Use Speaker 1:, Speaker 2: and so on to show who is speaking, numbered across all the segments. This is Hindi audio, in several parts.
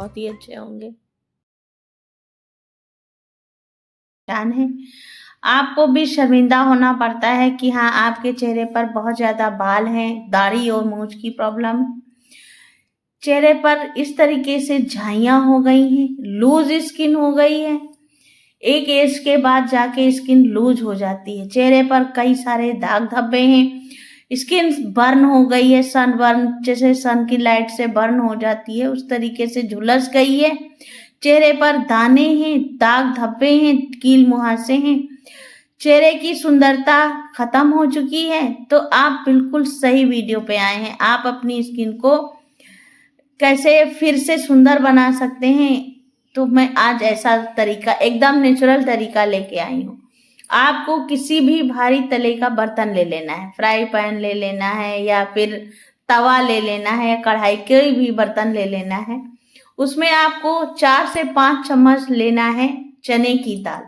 Speaker 1: बहुत ही अच्छे होंगे। जान है, आपको भी शर्मिंदा होना पड़ता है कि हाँ, आपके चेहरे पर बहुत ज़्यादा बाल हैं, दाढ़ी और मूंछ की प्रॉब्लम, चेहरे पर इस तरीके से झाइयाँ हो गई हैं, लूज स्किन हो गई है। एक एज के बाद जाके स्किन लूज हो जाती है, चेहरे पर कई सारे दाग धब्बे हैं, स्किन बर्न हो गई है, सन बर्न, जैसे सन की लाइट से बर्न हो जाती है उस तरीके से झुलस गई है, चेहरे पर दाने हैं, दाग धब्बे हैं, कील मुहासे हैं, चेहरे की सुंदरता खत्म हो चुकी है। तो आप बिल्कुल सही वीडियो पे आए हैं। आप अपनी स्किन को कैसे फिर से सुंदर बना सकते हैं, तो मैं आज ऐसा तरीका, एकदम नेचुरल तरीका लेके आई हूँ। आपको किसी भी भारी तले का बर्तन ले लेना है, फ्राई पैन ले लेना है या फिर तवा ले लेना है, कढ़ाई, कोई भी बर्तन ले लेना है। उसमें आपको 4 से 5 चम्मच लेना है चने की दाल।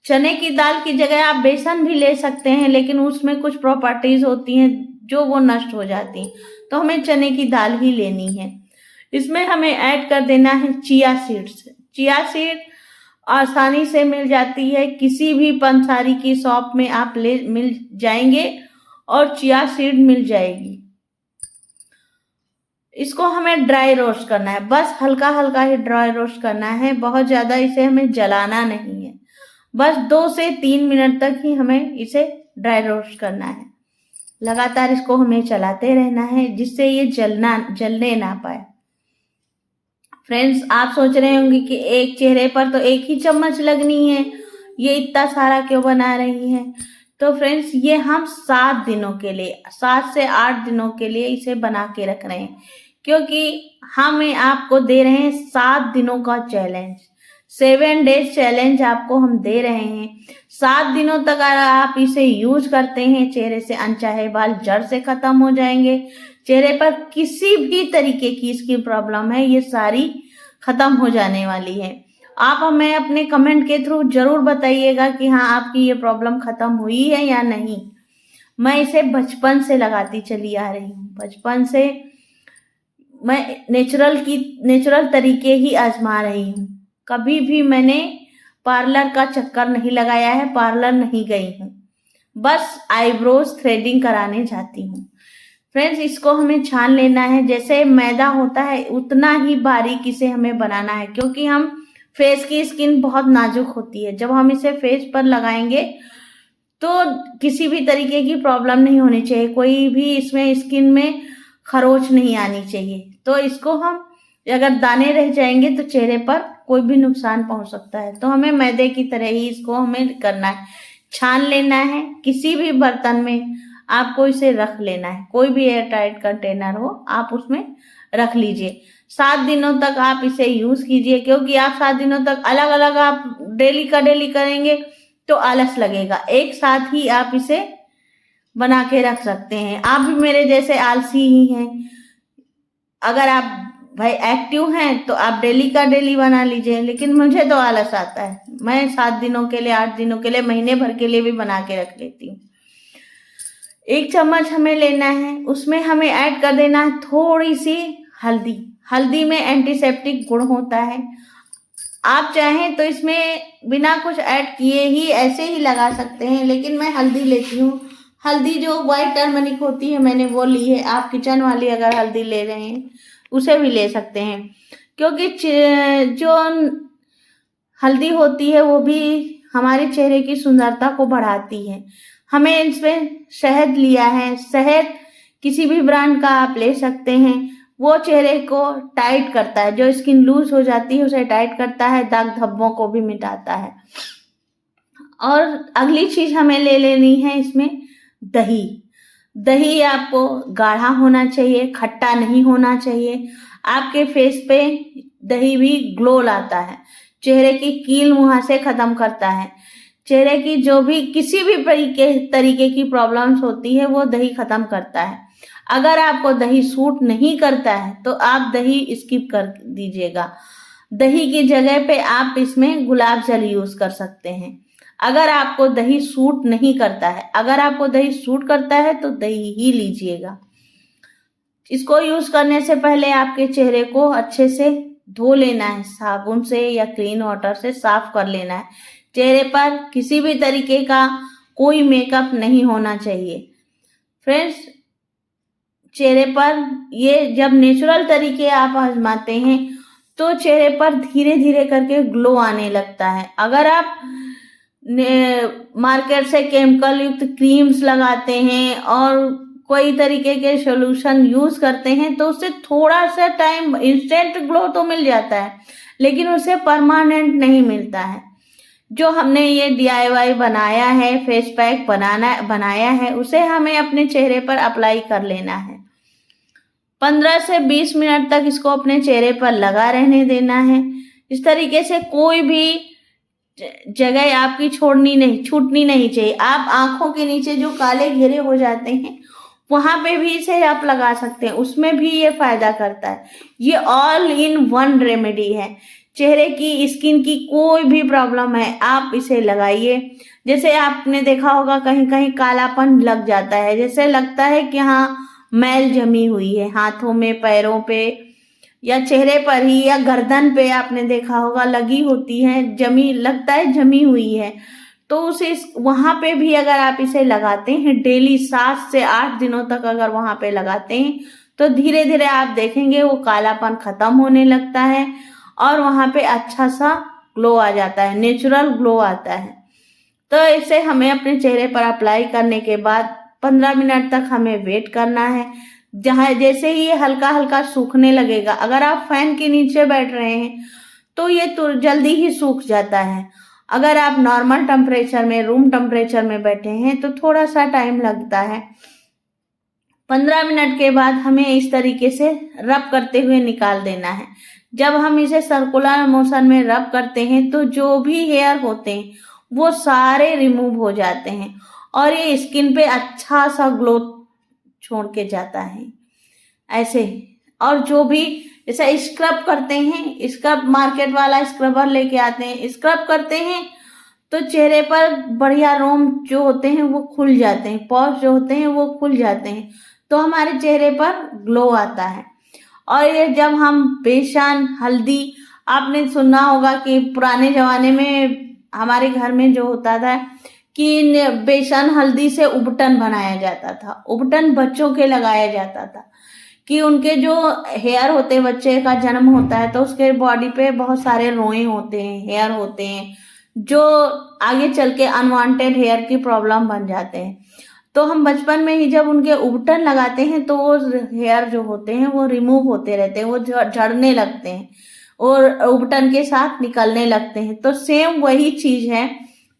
Speaker 1: चने की दाल की जगह आप बेसन भी ले सकते हैं, लेकिन उसमें कुछ प्रॉपर्टीज होती हैं जो वो नष्ट हो जाती हैं, तो हमें चने की दाल ही लेनी है। इसमें हमें ऐड कर देना है चिया सीड्स। चिया सीड आसानी से मिल जाती है, किसी भी पंसारी की शॉप में आप मिल जाएंगे और चिया सीड मिल जाएगी। इसको हमें ड्राई रोस्ट करना है, बस हल्का हल्का ही ड्राई रोस्ट करना है, बहुत ज़्यादा इसे हमें जलाना नहीं है। बस 2 से 3 मिनट तक ही हमें इसे ड्राई रोस्ट करना है। लगातार इसको हमें चलाते रहना है जिससे ये जलने ना पाए। फ्रेंड्स, आप सोच रहे होंगे कि एक चेहरे पर तो 1 ही चम्मच लगनी है, ये इतना सारा क्यों बना रही है? तो फ्रेंड्स, ये हम 7 दिनों के लिए, 7 से 8 दिनों के लिए इसे बना के रख रहे हैं, क्योंकि हमें आपको दे रहे हैं 7 दिनों का चैलेंज, 7 डेज चैलेंज आपको हम दे रहे हैं। 7 दिनों तक अगर आप इसे यूज करते हैं, चेहरे से अनचाहे बाल जड़ से खत्म हो जाएंगे। चेहरे पर किसी भी तरीके की स्किन प्रॉब्लम है, ये सारी खत्म हो जाने वाली है। आप हमें अपने कमेंट के थ्रू जरूर बताइएगा कि हाँ, आपकी ये प्रॉब्लम खत्म हुई है या नहीं। मैं इसे बचपन से लगाती चली आ रही हूँ, बचपन से मैं नेचुरल तरीके ही आजमा रही हूँ। कभी भी मैंने पार्लर का चक्कर नहीं लगाया है, पार्लर नहीं गई हूँ, बस आईब्रोज थ्रेडिंग कराने जाती हूँ। फ्रेंड्स, इसको हमें छान लेना है, जैसे मैदा होता है उतना ही बारीक इसे हमें बनाना है, क्योंकि हम फेस की स्किन बहुत नाजुक होती है। जब हम इसे फेस पर लगाएंगे तो किसी भी तरीके की प्रॉब्लम नहीं होनी चाहिए, कोई भी इसमें स्किन में खरोच नहीं आनी चाहिए। तो इसको हम, अगर दाने रह जाएंगे तो चेहरे पर कोई भी नुकसान पहुंच सकता है। तो हमें मैदे की तरह ही इसको हमें करना है, छान लेना है। किसी भी बर्तन में आपको इसे रख लेना है, कोई भी एयर टाइट कंटेनर हो आप उसमें रख लीजिए। 7 दिनों तक आप इसे यूज कीजिए, क्योंकि आप 7 दिनों तक अलग अलग आप डेली का डेली करेंगे तो आलस लगेगा। एक साथ ही आप इसे बना के रख सकते हैं। आप भी मेरे जैसे आलसी ही हैं, अगर आप भाई एक्टिव हैं तो आप डेली का डेली बना लीजिए, लेकिन मुझे तो आलस आता है। मैं 7 दिनों के लिए, 8 दिनों के लिए, महीने भर के लिए भी बना के रख लेती हूँ। 1 चम्मच हमें लेना है, उसमें हमें ऐड कर देना है थोड़ी सी हल्दी। हल्दी में एंटीसेप्टिक गुण होता है। आप चाहें तो इसमें बिना कुछ ऐड किए ही ऐसे ही लगा सकते हैं, लेकिन मैं हल्दी लेती हूँ। हल्दी जो व्हाइट टर्मरिक होती है मैंने वो ली है। आप किचन वाली अगर हल्दी ले रहे हैं उसे भी ले सकते हैं, क्योंकि जो हल्दी होती है वो भी हमारे चेहरे की सुंदरता को बढ़ाती है। हमें इसमें शहद लिया है, शहद किसी भी ब्रांड का आप ले सकते हैं। वो चेहरे को टाइट करता है, जो स्किन लूज हो जाती है उसे टाइट करता है, दाग धब्बों को भी मिटाता है। और अगली चीज हमें ले लेनी है इसमें दही। दही आपको गाढ़ा होना चाहिए, खट्टा नहीं होना चाहिए। आपके फेस पे दही भी ग्लो लाता है, चेहरे की कील मुहासे खत्म करता है। चेहरे की जो भी किसी भी तरीके की प्रॉब्लम्स होती है वो दही खत्म करता है। अगर आपको दही सूट नहीं करता है तो आप दही स्किप कर दीजिएगा। दही की जगह पे आप इसमें गुलाब जल यूज कर सकते हैं। अगर आपको दही सूट नहीं करता है, अगर आपको दही सूट करता है तो दही ही लीजिएगा। इसको यूज करने से पहले आपके चेहरे को अच्छे से धो लेना है, साबुन से या क्लीन वाटर से साफ कर लेना है। चेहरे पर किसी भी तरीके का कोई मेकअप नहीं होना चाहिए। फ्रेंड्स, चेहरे पर ये जब नेचुरल तरीके आप आजमाते हैं तो चेहरे पर धीरे धीरे करके ग्लो आने लगता है। अगर आप मार्केट से केमिकल युक्त क्रीम्स लगाते हैं और कोई तरीके के सॉल्यूशन यूज करते हैं तो उससे थोड़ा सा टाइम इंस्टेंट ग्लो तो मिल जाता है, लेकिन उससे परमानेंट नहीं मिलता है। जो हमने ये DIY बनाया है, फेस पैक बनाया है, उसे हमें अपने चेहरे पर अप्लाई कर लेना है। 15 से 20 मिनट तक इसको अपने चेहरे पर लगा रहने देना है। इस तरीके से कोई भी जगह आपकी छूटनी नहीं चाहिए। आप आंखों के नीचे जो काले घेरे हो जाते हैं वहां पे भी इसे आप लगा सकते हैं, उसमें भी ये फायदा करता है। ये ऑल इन वन रेमेडी है। चेहरे की स्किन की कोई भी प्रॉब्लम है आप इसे लगाइए। जैसे आपने देखा होगा कहीं कहीं कालापन लग जाता है, जैसे लगता है कि हाँ मैल जमी हुई है हाथों में, पैरों पे या चेहरे पर ही या गर्दन पे, आपने देखा होगा लगी होती है, लगता है जमी हुई है। तो उसे वहां पे भी अगर आप इसे लगाते हैं डेली 7 से 8 दिनों तक अगर वहां पे लगाते हैं तो धीरे धीरे आप देखेंगे वो कालापन खत्म होने लगता है और वहां पे अच्छा सा ग्लो आ जाता है, नेचुरल ग्लो आता है। तो इसे हमें अपने चेहरे पर अप्लाई करने के बाद 15 मिनट तक हमें वेट करना है। जहाँ जैसे ही ये हल्का हल्का सूखने लगेगा, अगर आप फैन के नीचे बैठ रहे हैं तो ये जल्दी ही सूख जाता है। अगर आप नॉर्मल टेम्परेचर में, रूम टेम्परेचर में बैठे हैं तो थोड़ा सा टाइम लगता है। 15 मिनट के बाद हमें इस तरीके से रब करते हुए निकाल देना है। जब हम इसे सर्कुलर मोशन में रब करते हैं तो जो भी हेयर होते हैं वो सारे रिमूव हो जाते हैं और ये स्किन पे अच्छा सा ग्लो छोड़ के जाता है ऐसे। और जो भी जैसे स्क्रब करते हैं, स्क्रब मार्केट वाला स्क्रबर लेके आते हैं, स्क्रब करते हैं तो चेहरे पर बढ़िया रोम जो होते हैं वो खुल जाते हैं, पोर्स जो होते हैं वो खुल जाते हैं, तो हमारे चेहरे पर ग्लो आता है। और ये जब हम बेसन, हल्दी, आपने सुना होगा कि पुराने जमाने में हमारे घर में जो होता था कि बेसन हल्दी से उबटन बनाया जाता था, उबटन बच्चों के लगाया जाता था कि उनके जो हेयर होते हैं, बच्चे का जन्म होता है तो उसके बॉडी पे बहुत सारे रोए होते हैं, हेयर होते हैं जो आगे चल के अनवांटेड हेयर की प्रॉब्लम बन जाते हैं। तो हम बचपन में ही जब उनके उबटन लगाते हैं तो वो हेयर जो होते हैं वो रिमूव होते रहते हैं, वो झड़ने लगते हैं और उबटन के साथ निकलने लगते हैं। तो सेम वही चीज है,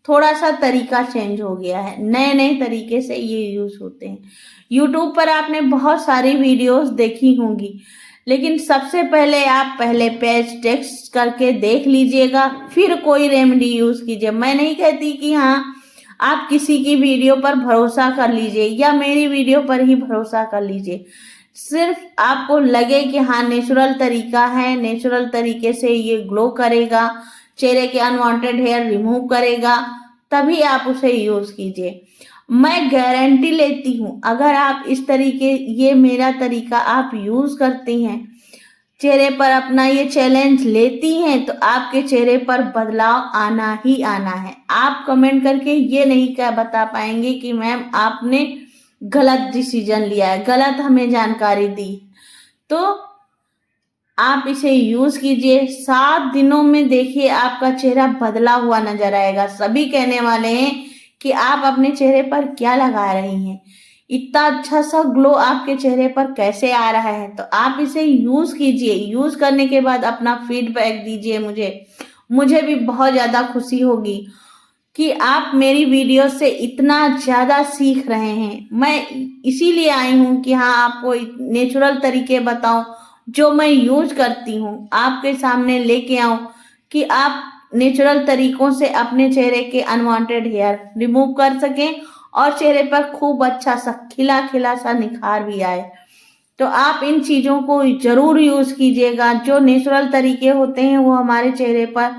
Speaker 1: थोड़ा सा तरीका चेंज हो गया है, नए नए तरीके से ये यूज होते हैं। यूट्यूब पर आपने बहुत सारी वीडियोस देखी होंगी, लेकिन सबसे पहले आप पहले पेज टेस्ट करके देख लीजिएगा, फिर कोई रेमेडी यूज कीजिए। मैं नहीं कहती कि हाँ आप किसी की वीडियो पर भरोसा कर लीजिए या मेरी वीडियो पर ही भरोसा कर लीजिए। सिर्फ आपको लगे कि हाँ नेचुरल तरीका है, नेचुरल तरीके से ये ग्लो करेगा, चेहरे के अनवांटेड हेयर रिमूव करेगा, तभी आप उसे यूज कीजिए। मैं गारंटी लेती हूँ अगर आप इस तरीके, ये मेरा तरीका आप यूज करती हैं, चेहरे पर अपना ये चैलेंज लेती हैं, तो आपके चेहरे पर बदलाव आना ही आना है। आप कमेंट करके ये नहीं क्या बता पाएंगे कि मैम आपने गलत डिसीजन लिया है, गलत हमें जानकारी दी। तो आप इसे यूज कीजिए, 7 दिनों में देखिए आपका चेहरा बदला हुआ नजर आएगा। सभी कहने वाले हैं कि आप अपने चेहरे पर क्या लगा रही हैं, इतना अच्छा सा ग्लो आपके चेहरे पर कैसे आ रहा है। तो आप इसे यूज कीजिए, यूज करने के बाद अपना फीडबैक दीजिए मुझे भी बहुत ज्यादा खुशी होगी कि आप मेरी वीडियो से इतना ज्यादा सीख रहे हैं। मैं इसीलिए आई हूँ कि हाँ आपको नेचुरल तरीके बताऊं जो मैं यूज करती हूँ, आपके सामने लेके आऊं कि आप नेचुरल तरीकों से अपने चेहरे के अनवांटेड हेयर रिमूव कर सकें और चेहरे पर खूब अच्छा सा खिला खिला सा निखार भी आए। तो आप इन चीजों को जरूर यूज कीजिएगा। जो नेचुरल तरीके होते हैं वो हमारे चेहरे पर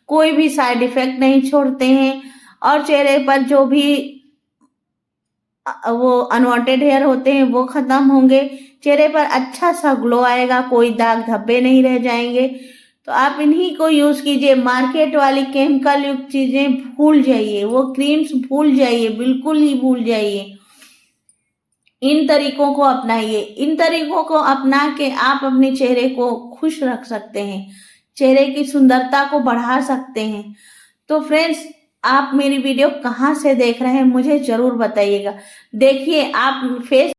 Speaker 1: कोई भी साइड इफेक्ट नहीं छोड़ते हैं और चेहरे पर जो भी वो अनवांटेड हेयर होते हैं वो खत्म होंगे, चेहरे पर अच्छा सा ग्लो आएगा, कोई दाग धब्बे नहीं रह जाएंगे। तो आप इन्हीं को यूज कीजिए। मार्केट वाली केमिकल युक्त चीजें भूल जाइए, वो क्रीम्स भूल जाइए, बिल्कुल ही भूल जाइए। इन तरीकों को अपनाइए। इन तरीकों को अपना के आप अपने चेहरे को खुश रख सकते हैं, चेहरे की सुंदरता को बढ़ा सकते हैं। तो फ्रेंड्स, आप मेरी वीडियो कहाँ से देख रहे हैं मुझे जरूर बताइएगा। देखिए, आप फेस